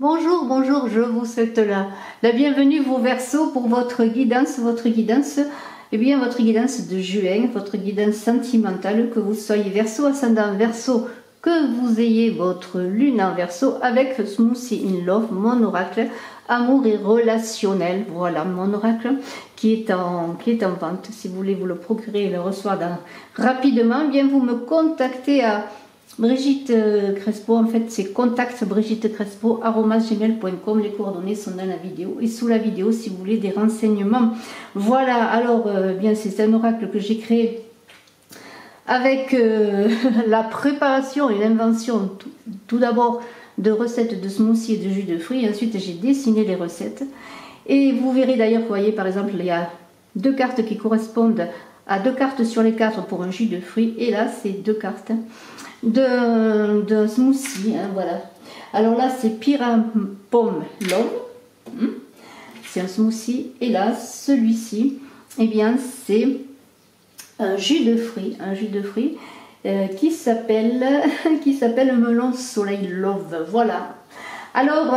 Bonjour, bonjour, je vous souhaite la bienvenue, vos Verseaux, pour votre guidance, eh bien, votre guidance de juin, votre guidance sentimentale, que vous soyez Verseau, ascendant Verseau, que vous ayez votre lune en Verseau, avec Smoothie in Love, mon oracle, amour et relationnel. Voilà, mon oracle qui est en vente. Si vous voulez vous le procurer et le recevoir rapidement, eh bien, vous me contactez à Brigitte Crespo, en fait c'est contact Brigitte Crespo @gmail.com. Les coordonnées sont dans la vidéo et sous la vidéo si vous voulez des renseignements. Voilà, alors bien c'est un oracle que j'ai créé avec la préparation et l'invention tout d'abord de recettes de smoothie et de jus de fruits. Ensuite j'ai dessiné les recettes et vous verrez d'ailleurs, vous voyez par exemple il y a deux cartes qui correspondent à deux cartes sur les quatre pour un jus de fruits, et là c'est deux cartes de smoothie, hein, voilà. Alors là c'est Pyram Pomme Love, c'est un smoothie, et là celui-ci, eh bien c'est un jus de fruits, qui s'appelle Melon Soleil Love. Voilà. Alors,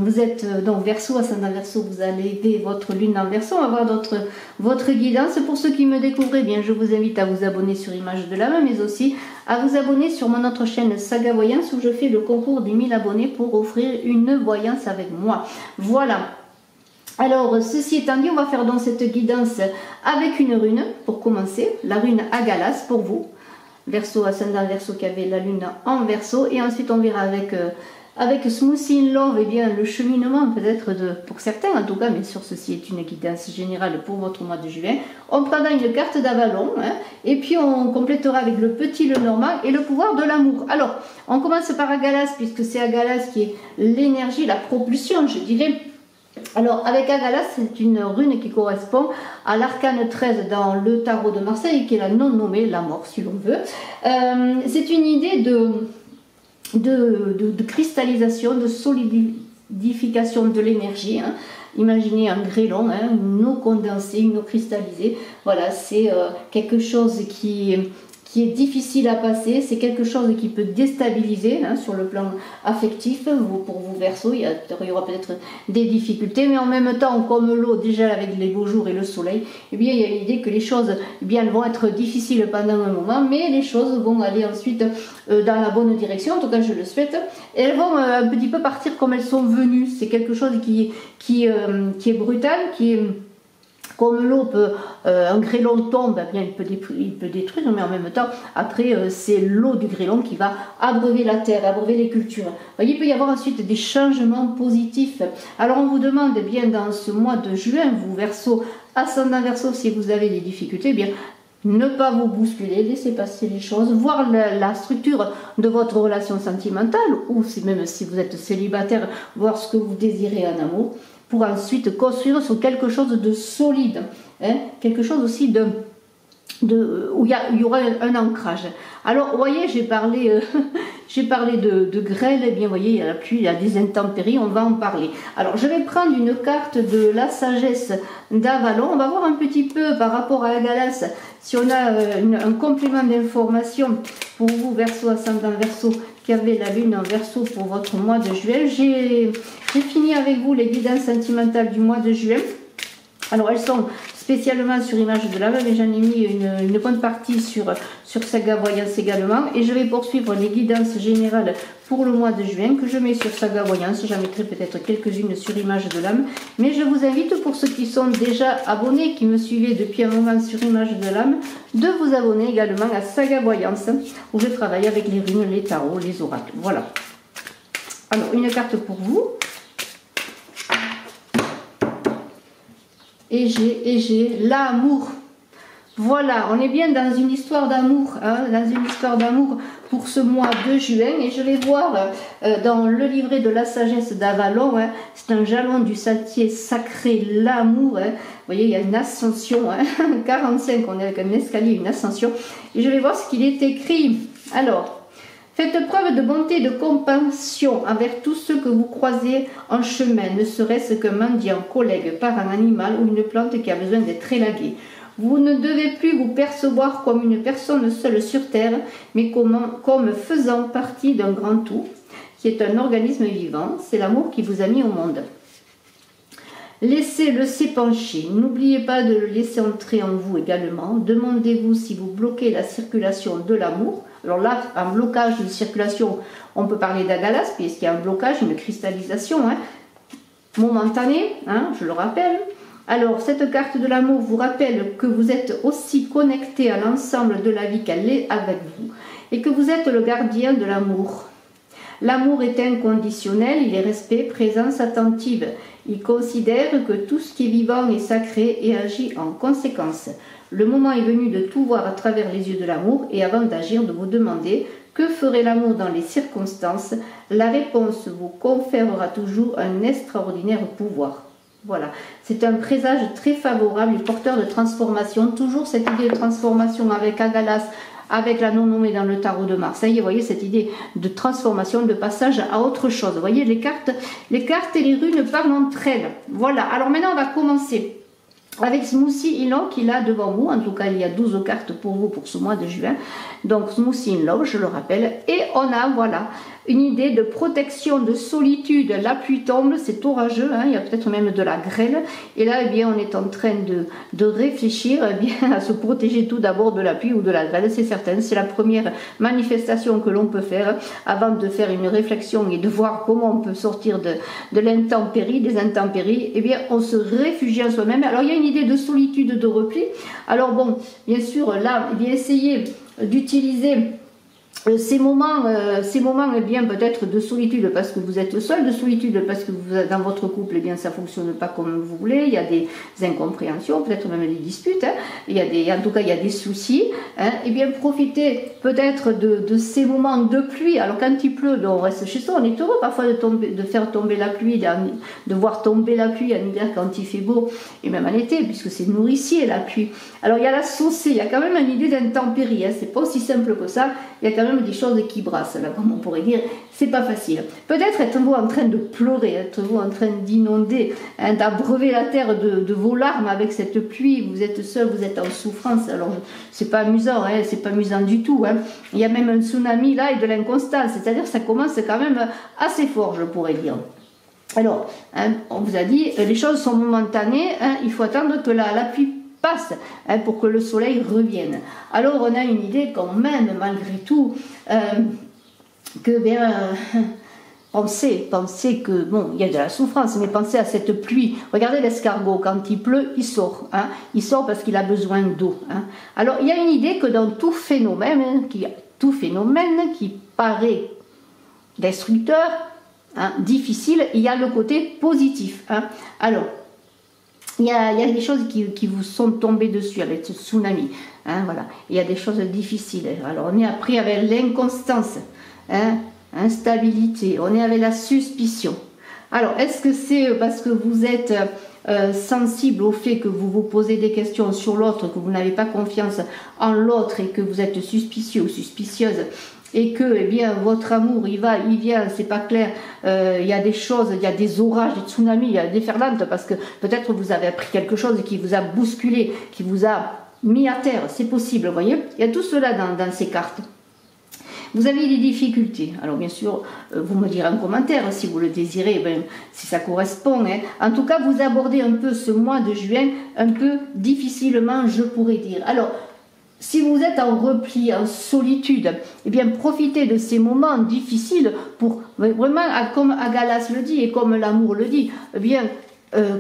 vous êtes donc Verseau, ascendant Verseau, vous allez aider votre lune en Verseau, on va voir votre guidance. Pour ceux qui me découvrent, eh bien, je vous invite à vous abonner sur Image de l'âme, mais aussi à vous abonner sur mon autre chaîne Saga Voyance, où je fais le concours des 1000 abonnés pour offrir une voyance avec moi. Voilà. Alors, ceci étant dit, on va faire donc cette guidance avec une rune, pour commencer, la rune Agalas pour vous. Verseau, ascendant Verseau, qui avait la lune en Verseau, et ensuite on verra avec Smoothie in Love, eh bien, le cheminement peut-être pour certains en tout cas, mais sur ceci est une guidance générale pour votre mois de juin. On prendra une carte d'Avalon, hein, et puis on complétera avec le petit le normand et le pouvoir de l'amour. Alors, on commence par Agalas, puisque c'est Agalas qui est l'énergie, la propulsion, je dirais. Alors, avec Agalas, c'est une rune qui correspond à l'arcane 13 dans le tarot de Marseille, qui est la non nommée, la mort si l'on veut. C'est une idée de cristallisation, de solidification de l'énergie. Hein. Imaginez un grêlon, hein, une eau condensée, une eau cristallisée. Voilà, c'est quelque chose qui est difficile à passer, c'est quelque chose qui peut déstabiliser, hein, sur le plan affectif. Pour vous Verseau, il y aura peut-être des difficultés, mais en même temps, comme l'eau déjà avec les beaux jours et le soleil, eh bien, il y a l'idée que les choses, eh bien, elles vont être difficiles pendant un moment, mais les choses vont aller ensuite dans la bonne direction, en tout cas je le souhaite. Et elles vont un petit peu partir comme elles sont venues. C'est quelque chose qui est brutal, qui est... Comme l'eau peut, un grêlon tombe, eh bien, il peut détruire, mais en même temps, après, c'est l'eau du grêlon qui va abreuver la terre, abreuver les cultures. Vous voyez, il peut y avoir ensuite des changements positifs. Alors, on vous demande, eh bien, dans ce mois de juin, vous Verseau, ascendant Verseau, si vous avez des difficultés, eh bien, ne pas vous bousculer, laissez passer les choses, voir la structure de votre relation sentimentale, ou même si vous êtes célibataire, voir ce que vous désirez en amour, pour ensuite construire sur quelque chose de solide, hein, quelque chose aussi où il y aura un ancrage. Alors, vous voyez, j'ai parlé de grêle, et bien, vous voyez, il y a la pluie, il y a des intempéries, on va en parler. Alors, je vais prendre une carte de la sagesse d'Avalon, on va voir un petit peu par rapport à Agalas, si on a un complément d'information pour vous, Verseau, ascendant Verseau, qui avait la lune en Verseau pour votre mois de juin. J'ai fini avec vous les guidances sentimentales du mois de juin. Alors, elles sont spécialement sur Image de l'âme, mais j'en ai mis une bonne partie sur Saga Voyance également. Et je vais poursuivre les guidances générales pour le mois de juin que je mets sur Saga Voyance. J'en mettrai peut-être quelques-unes sur Image de l'âme. Mais je vous invite, pour ceux qui sont déjà abonnés, qui me suivaient depuis un moment sur Image de l'âme, de vous abonner également à Saga Voyance, où je travaille avec les runes, les tarots, les oracles. Voilà. Alors, une carte pour vous. Et j'ai l'amour. Voilà, on est bien dans une histoire d'amour, hein, pour ce mois de juin. Et je vais voir dans le livret de la sagesse d'Avalon, hein, c'est un jalon du sentier sacré, l'amour. Hein. Vous voyez, il y a une ascension, hein, 45, on est avec un escalier, une ascension. Et je vais voir ce qu'il est écrit. Alors, faites preuve de bonté et de compassion envers tous ceux que vous croisez en chemin, ne serait-ce qu'un mendiant, collègue, parent, animal ou une plante qui a besoin d'être élaguée. Vous ne devez plus vous percevoir comme une personne seule sur terre, mais comme faisant partie d'un grand tout qui est un organisme vivant, c'est l'amour qui vous a mis au monde. Laissez-le s'épancher, n'oubliez pas de le laisser entrer en vous également. Demandez-vous si vous bloquez la circulation de l'amour. Alors là, un blocage de circulation, on peut parler d'agalas, puisqu'il y a un blocage, une cristallisation momentanée, je le rappelle. Alors, cette carte de l'amour vous rappelle que vous êtes aussi connecté à l'ensemble de la vie qu'elle est avec vous et que vous êtes le gardien de l'amour. L'amour est inconditionnel, il est respect, présence attentive. Il considère que tout ce qui est vivant est sacré et agit en conséquence. Le moment est venu de tout voir à travers les yeux de l'amour et avant d'agir, de vous demander que ferait l'amour dans les circonstances. La réponse vous conférera toujours un extraordinaire pouvoir. Voilà, c'est un présage très favorable et porteur de transformation. Toujours cette idée de transformation avec Agalas, avec la non-nommée dans le tarot de Marseille. Vous voyez cette idée de transformation, de passage à autre chose. Vous voyez, les cartes et les runes parlent entre elles. Voilà, alors maintenant on va commencer avec Smoothie in Love qu'il a devant vous. En tout cas, il y a 12 cartes pour vous pour ce mois de juin. Donc Smoothie in Love, je le rappelle. Et on a, voilà, une idée de protection, de solitude. La pluie tombe, c'est orageux, il y a peut-être même de la grêle. Et là, eh bien, on est en train de réfléchir à se protéger tout d'abord de la pluie ou de la grêle, c'est certain. C'est la première manifestation que l'on peut faire avant de faire une réflexion et de voir comment on peut sortir de l'intempérie, des intempéries. Eh bien, on se réfugie en soi-même. Alors, il y a une idée de solitude, de repli. Alors bon, bien sûr, là, eh bien, essayez d'utiliser ces moments eh bien peut-être de solitude parce que vous êtes seul, de solitude parce que vous, dans votre couple, eh bien ça fonctionne pas comme vous voulez, il y a des incompréhensions, peut-être même des disputes, en tout cas il y a des soucis, eh bien profitez peut-être de ces moments de pluie. Alors quand il pleut, on reste chez soi, on est heureux parfois de faire tomber la pluie, de voir tomber la pluie en hiver quand il fait beau, et même en été, puisque c'est nourricier la pluie. Alors il y a la saucée, il y a quand même une idée d'intempérie, c'est pas aussi simple que ça, il y a quand même des choses qui brassent, là, comme on pourrait dire, c'est pas facile. Peut-être êtes-vous en train de pleurer, êtes-vous en train d'inonder, d'abreuver la terre de vos larmes avec cette pluie, vous êtes seul, vous êtes en souffrance, alors c'est pas amusant, c'est pas amusant du tout, il y a même un tsunami là et de l'inconstance, c'est-à-dire ça commence quand même assez fort, je pourrais dire. Alors, on vous a dit, les choses sont momentanées, il faut attendre que la pluie passe pour que le soleil revienne. Alors on a une idée quand même malgré tout que bien pensez que bon, il y a de la souffrance, mais pensez à cette pluie. Regardez l'escargot, quand il pleut, il sort. Il sort parce qu'il a besoin d'eau. Alors il y a une idée que dans tout phénomène qui paraît destructeur, difficile, il y a le côté positif. Alors il y a des choses qui vous sont tombées dessus avec ce tsunami. Voilà. Il y a des choses difficiles. Alors on est après avec l'inconstance, instabilité, on est avec la suspicion. Alors est-ce que c'est parce que vous êtes sensible au fait que vous vous posez des questions sur l'autre, que vous n'avez pas confiance en l'autre et que vous êtes suspicieux ou suspicieuse et que eh bien, votre amour, il va, il vient, c'est pas clair, il y a des choses, il y a des orages, des tsunamis, il y a des déferlantes, parce que peut-être vous avez appris quelque chose qui vous a bousculé, qui vous a mis à terre, c'est possible, vous voyez. Il y a tout cela dans ces cartes. Vous avez des difficultés. Alors bien sûr, vous me direz en commentaire si vous le désirez, si ça correspond. En tout cas, vous abordez un peu ce mois de juin, un peu difficilement, je pourrais dire. Alors, si vous êtes en repli, en solitude, eh bien profitez de ces moments difficiles pour vraiment, comme Agalas le dit et comme l'amour le dit, eh bien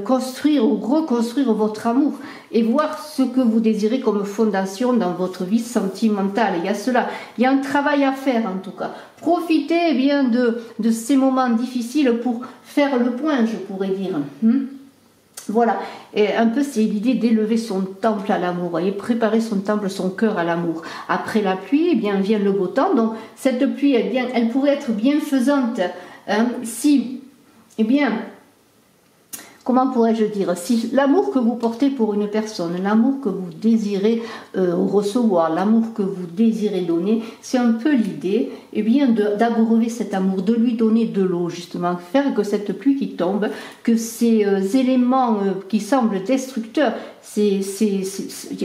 construire ou reconstruire votre amour et voir ce que vous désirez comme fondation dans votre vie sentimentale. Il y a cela, il y a un travail à faire en tout cas. Profitez eh bien de ces moments difficiles pour faire le point, je pourrais dire. Voilà, et un peu c'est l'idée d'élever son temple à l'amour, voyez, préparer son temple, son cœur à l'amour. Après la pluie, eh bien vient le beau temps, donc cette pluie, eh bien, elle pourrait être bienfaisante si, eh bien, comment pourrais-je dire, si l'amour que vous portez pour une personne, l'amour que vous désirez recevoir, l'amour que vous désirez donner, c'est un peu l'idée, eh bien, d'abreuver cet amour, de lui donner de l'eau, justement, faire que cette pluie qui tombe, que ces éléments qui semblent destructeurs, il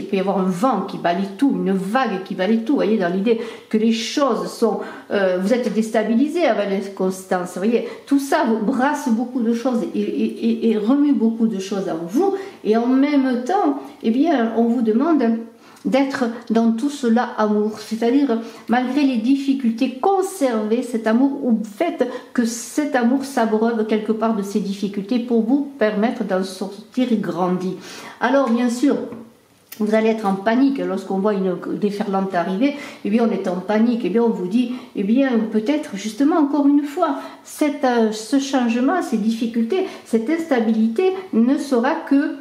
peut y avoir un vent qui balaye tout, une vague qui balaye tout, vous voyez, dans l'idée que les choses sont, vous êtes déstabilisé avec l'inconstance, vous voyez, tout ça vous brasse beaucoup de choses et remue beaucoup de choses en vous, et en même temps, eh bien, on vous demande d'être dans tout cela amour, c'est-à-dire malgré les difficultés, conserver cet amour ou faites que cet amour s'abreuve quelque part de ces difficultés pour vous permettre d'en sortir grandi. Alors bien sûr, vous allez être en panique lorsqu'on voit une déferlante arriver, eh bien on est en panique, eh bien on vous dit, eh bien peut-être justement encore une fois, ce changement, ces difficultés, cette instabilité ne sera que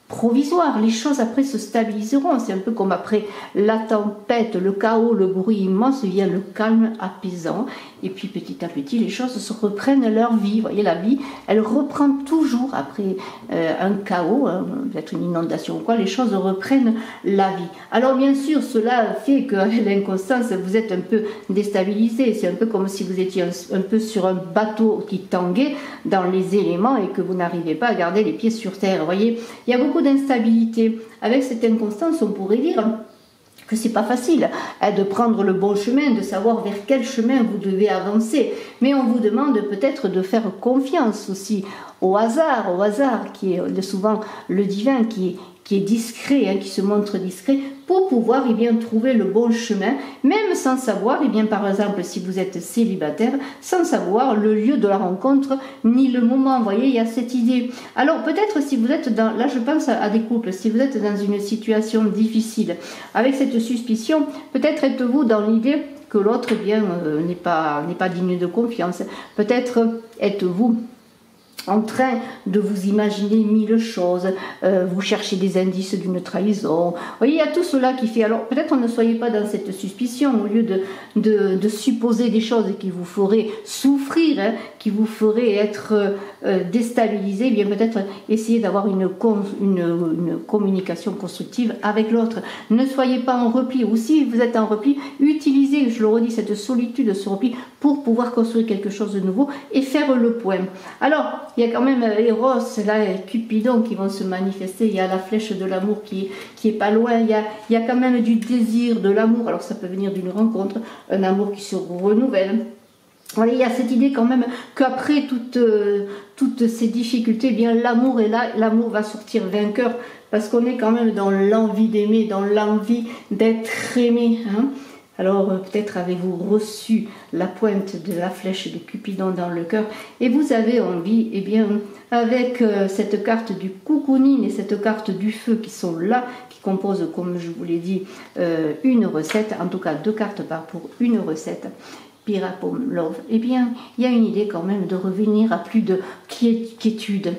provisoire, les choses après se stabiliseront, c'est un peu comme après la tempête, le chaos, le bruit immense, vient le calme apaisant, et puis petit à petit les choses se reprennent leur vie, vous voyez la vie, elle reprend toujours après un chaos, peut-être une inondation ou quoi, les choses reprennent la vie. Alors bien sûr cela fait que l'inconstance, vous êtes un peu déstabilisé, c'est un peu comme si vous étiez un peu sur un bateau qui tanguait dans les éléments et que vous n'arrivez pas à garder les pieds sur terre, vous voyez, il y a beaucoup d'instabilité. Avec cette inconstance, on pourrait dire que c'est pas facile de prendre le bon chemin, de savoir vers quel chemin vous devez avancer. Mais on vous demande peut-être de faire confiance aussi au hasard qui est souvent le divin, qui est discret, qui se montre discret, pour pouvoir bien trouver le bon chemin, même sans savoir, bien par exemple, si vous êtes célibataire, sans savoir le lieu de la rencontre, ni le moment, vous voyez, il y a cette idée. Alors peut-être si vous êtes là je pense à des couples, si vous êtes dans une situation difficile, avec cette suspicion, peut-être êtes-vous dans l'idée que l'autre, n'est pas digne de confiance, peut-être êtes-vous en train de vous imaginer mille choses, vous cherchez des indices d'une trahison. Vous voyez, il y a tout cela qui fait. Alors peut-être ne soyez pas dans cette suspicion, au lieu de supposer des choses qui vous feraient souffrir, qui vous feraient être déstabilisé, bien peut-être essayez d'avoir une communication constructive avec l'autre. Ne soyez pas en repli, ou si vous êtes en repli, utilisez, je le redis, cette solitude, ce repli pour pouvoir construire quelque chose de nouveau et faire le point. Alors, il y a quand même Eros là, et Cupidon qui vont se manifester, il y a la flèche de l'amour qui est pas loin, il y a quand même du désir de l'amour, alors ça peut venir d'une rencontre, un amour qui se renouvelle. Voilà, il y a cette idée quand même qu'après toutes ces difficultés, bien l'amour est là, l'amour va sortir vainqueur, parce qu'on est quand même dans l'envie d'aimer, dans l'envie d'être aimé, Alors peut-être avez-vous reçu la pointe de la flèche de Cupidon dans le cœur et vous avez envie, avec cette carte du cocooning et cette carte du feu qui sont là, qui composent, comme je vous l'ai dit, une recette, en tout cas 2 cartes pour une recette, Pirapom Love, il y a une idée quand même de revenir à plus de quiétude,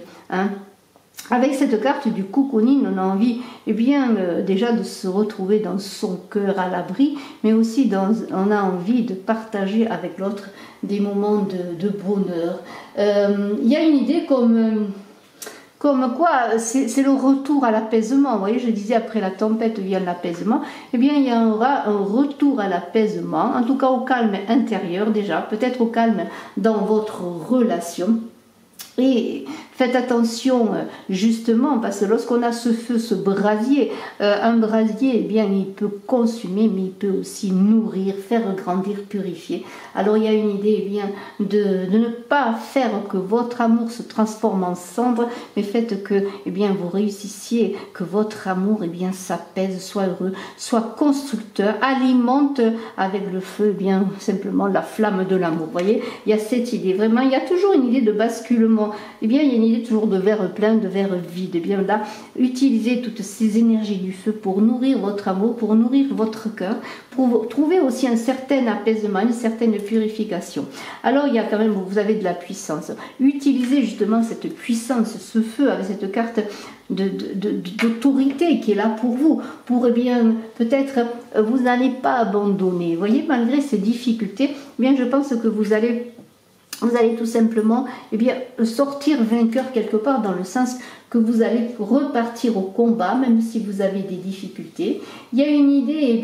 Avec cette carte du cocooning, on a envie déjà de se retrouver dans son cœur à l'abri, mais aussi on a envie de partager avec l'autre des moments de bonheur. Il y a une idée comme quoi c'est le retour à l'apaisement. Vous voyez, je disais après la tempête vient l'apaisement. Il y aura un retour à l'apaisement, en tout cas au calme intérieur déjà, peut-être au calme dans votre relation. Et faites attention justement parce que lorsqu'on a ce feu, ce brasier, un brasier, il peut consumer mais il peut aussi nourrir, faire grandir, purifier. Alors il y a une idée de ne pas faire que votre amour se transforme en cendre, mais faites que vous réussissiez, que votre amour s'apaise, soit heureux, soit constructeur, alimente avec le feu simplement la flamme de l'amour. Vous voyez, il y a cette idée, vraiment il y a toujours une idée de basculement. Il y a une idée toujours de verre plein, de verre vide. Là, utilisez toutes ces énergies du feu pour nourrir votre amour, pour nourrir votre cœur, pour trouver aussi un certain apaisement, une certaine purification. Alors, il y a quand même, vous avez de la puissance. Utilisez justement cette puissance, ce feu avec cette carte d'autorité qui est là pour vous, pour peut-être vous n'allez pas abandonner. Vous voyez, malgré ces difficultés, je pense que vous allez vous allez tout simplement sortir vainqueur quelque part, dans le sens que vous allez repartir au combat, même si vous avez des difficultés. Il y a une idée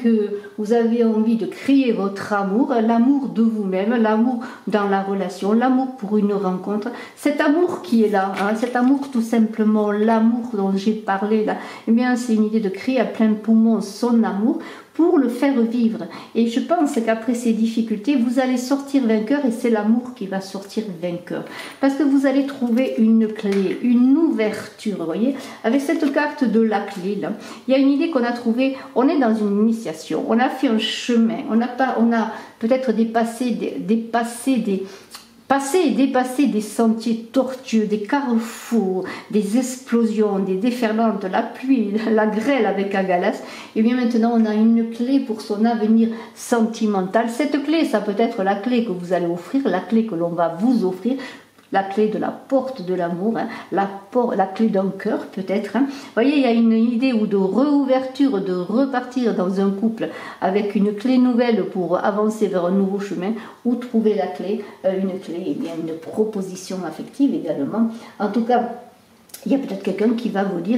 que vous avez envie de créer votre amour, l'amour de vous-même, l'amour dans la relation, l'amour pour une rencontre, cet amour qui est là, cet amour tout simplement, l'amour dont j'ai parlé là, c'est une idée de créer à plein poumon son amour, pour le faire vivre. Et je pense qu'après ces difficultés, vous allez sortir vainqueur, et c'est l'amour qui va sortir vainqueur. Parce que vous allez trouver une clé, une ouverture, vous voyez. Avec cette carte de la clé, là, il y a une idée qu'on a trouvée. On est dans une initiation, on a fait un chemin, on a peut-être dépassé passer et dépasser des sentiers tortueux, des carrefours, des explosions, des déferlantes, la pluie, la grêle avec Agalas. Et bien maintenant, on a une clé pour son avenir sentimental. Cette clé, ça peut être la clé que vous allez offrir, la clé que l'on va vous offrir, la clé de la porte de l'amour, la clé d'un cœur peut-être. Vous voyez, il y a une idée de réouverture, de repartir dans un couple avec une clé nouvelle pour avancer vers un nouveau chemin, ou trouver la clé, une proposition affective également. En tout cas, il y a peut-être quelqu'un qui va vous dire,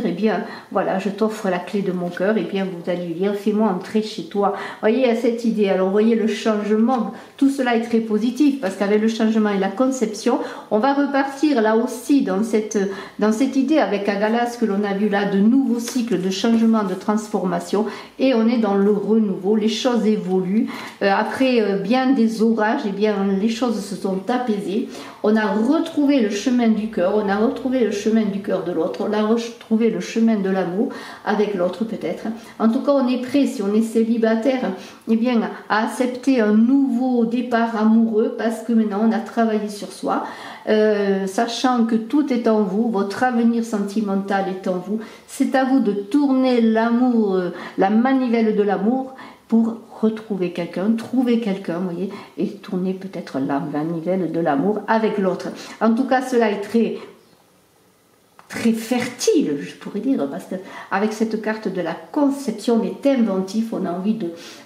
voilà, je t'offre la clé de mon cœur, vous allez lui dire, fais-moi entrer chez toi. Vous voyez, il y a cette idée. Alors, vous voyez, le changement, tout cela est très positif, parce qu'avec le changement et la conception, on va repartir là aussi dans cette idée avec Agalas que l'on a vu là, de nouveaux cycles, de changement, de transformation, et on est dans le renouveau, les choses évoluent. Après bien des orages, les choses se sont apaisées. On a retrouvé le chemin du cœur, on a retrouvé le chemin du cœur de l'autre, on a retrouvé le chemin de l'amour avec l'autre peut-être. En tout cas, on est prêt, si on est célibataire, à accepter un nouveau départ amoureux, parce que maintenant on a travaillé sur soi, sachant que tout est en vous, votre avenir sentimental est en vous. C'est à vous de tourner l'amour, la manivelle de l'amour, pour retrouver quelqu'un, trouver quelqu'un, vous voyez, et tourner peut-être la manivelle de l'amour avec l'autre. En tout cas, cela est très fertile, je pourrais dire, parce qu'avec cette carte de la conception, on est inventif, on a envie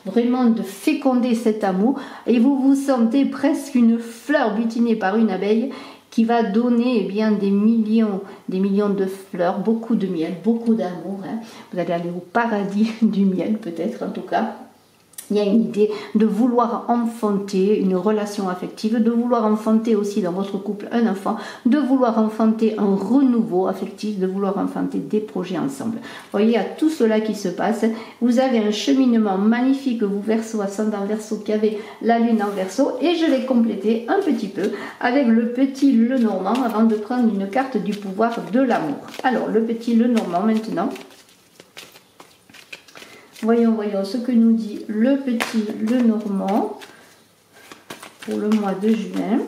vraiment de féconder cet amour, et vous vous sentez presque une fleur butinée par une abeille, qui va donner des millions de fleurs, beaucoup de miel, beaucoup d'amour. Vous allez aller au paradis du miel, peut-être, en tout cas. Il y a une idée de vouloir enfanter une relation affective, de vouloir enfanter aussi dans votre couple un enfant, de vouloir enfanter un renouveau affectif, de vouloir enfanter des projets ensemble. Vous voyez, il y a tout cela qui se passe. Vous avez un cheminement magnifique, vous Verseau, ascendant Verseau, qui avait la lune en Verseau, et je vais compléter un petit peu avec le petit Lenormand avant de prendre une carte du pouvoir de l'amour. Alors, le petit Lenormand maintenant. Voyons ce que nous dit le petit Lenormand pour le mois de juin.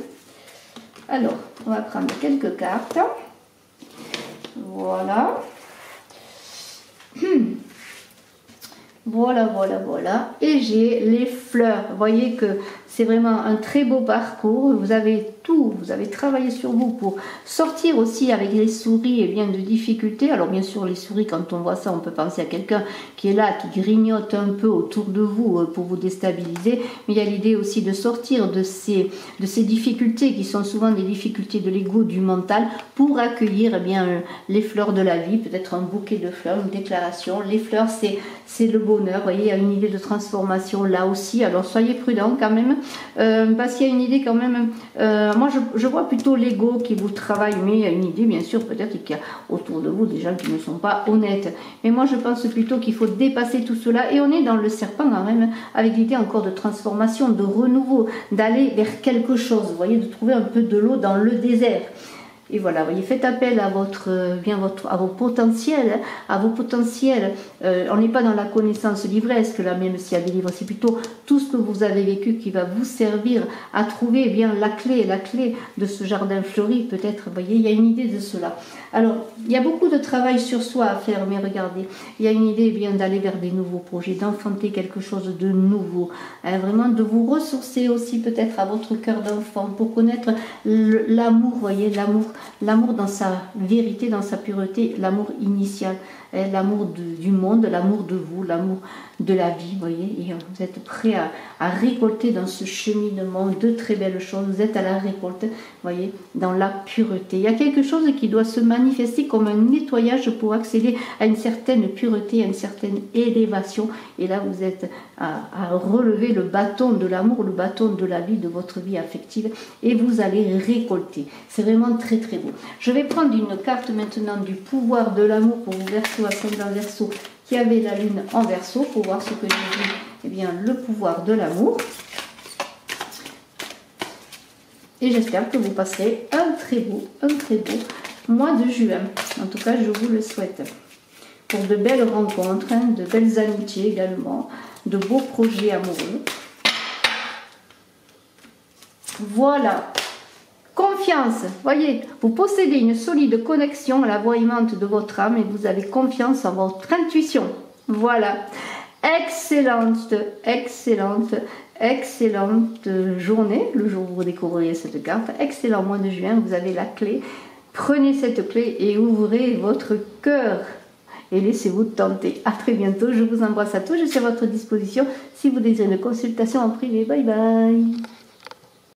Alors, on va prendre quelques cartes. Voilà. Voilà. Et j'ai les fleurs. Vous voyez que c'est vraiment un très beau parcours. Vous avez tout, vous avez travaillé sur vous pour sortir aussi avec les souris de difficultés. Alors bien sûr, les souris, quand on voit ça, on peut penser à quelqu'un qui est là, qui grignote un peu autour de vous pour vous déstabiliser. Mais il y a l'idée aussi de sortir de ces difficultés qui sont souvent des difficultés de l'ego, du mental, pour accueillir les fleurs de la vie, peut-être un bouquet de fleurs, une déclaration. Les fleurs, c'est le bonheur. Vous voyez, il y a une idée de transformation là aussi. Alors soyez prudents quand même, parce qu'il y a une idée quand même. Moi, je vois plutôt l'ego qui vous travaille, mais il y a une idée, bien sûr, peut-être qu'il y a autour de vous des gens qui ne sont pas honnêtes. Mais moi, je pense plutôt qu'il faut dépasser tout cela. Et on est dans le serpent quand même, avec l'idée encore de transformation, de renouveau, d'aller vers quelque chose. Vous voyez, de trouver un peu de l'eau dans le désert. Et voilà, vous voyez, faites appel à à vos potentiels, on n'est pas dans la connaissance livresque là, même s'il y a des livres, c'est plutôt tout ce que vous avez vécu qui va vous servir à trouver la clé de ce jardin fleuri, peut-être. Vous voyez, il y a une idée de cela. Alors, il y a beaucoup de travail sur soi à faire, mais regardez, il y a une idée d'aller vers des nouveaux projets, d'enfanter quelque chose de nouveau, vraiment de vous ressourcer aussi peut-être à votre cœur d'enfant pour connaître l'amour, vous voyez, l'amour l'amour dans sa vérité, dans sa pureté, l'amour initial, l'amour du monde, l'amour de vous, l'amour de la vie, vous voyez, et vous êtes prêt à récolter dans ce cheminement de très belles choses, vous êtes à la récolte, vous voyez, dans la pureté. Il y a quelque chose qui doit se manifester comme un nettoyage pour accéder à une certaine pureté, à une certaine élévation, et là vous êtes à relever le bâton de l'amour, le bâton de la vie, de votre vie affective, et vous allez récolter. C'est vraiment très très beau. Je vais prendre une carte maintenant du pouvoir de l'amour pour vous, Verseau, ascendant Verseau, qui avait la lune en Verseau, pour voir ce que j'ai dit, eh bien le pouvoir de l'amour. Et j'espère que vous passerez un très beau mois de juin. En tout cas, je vous le souhaite. Pour de belles rencontres, hein, de belles amitiés également, de beaux projets amoureux. Voilà. Confiance. Voyez, vous possédez une solide connexion à la voix aimante de votre âme et vous avez confiance en votre intuition. Voilà. Excellente journée, le jour où vous découvrirez cette carte. Excellent mois de juin, vous avez la clé. Prenez cette clé et ouvrez votre cœur. Et laissez-vous tenter. À très bientôt. Je vous embrasse à tous. Je suis à votre disposition si vous désirez une consultation en privé. Bye bye.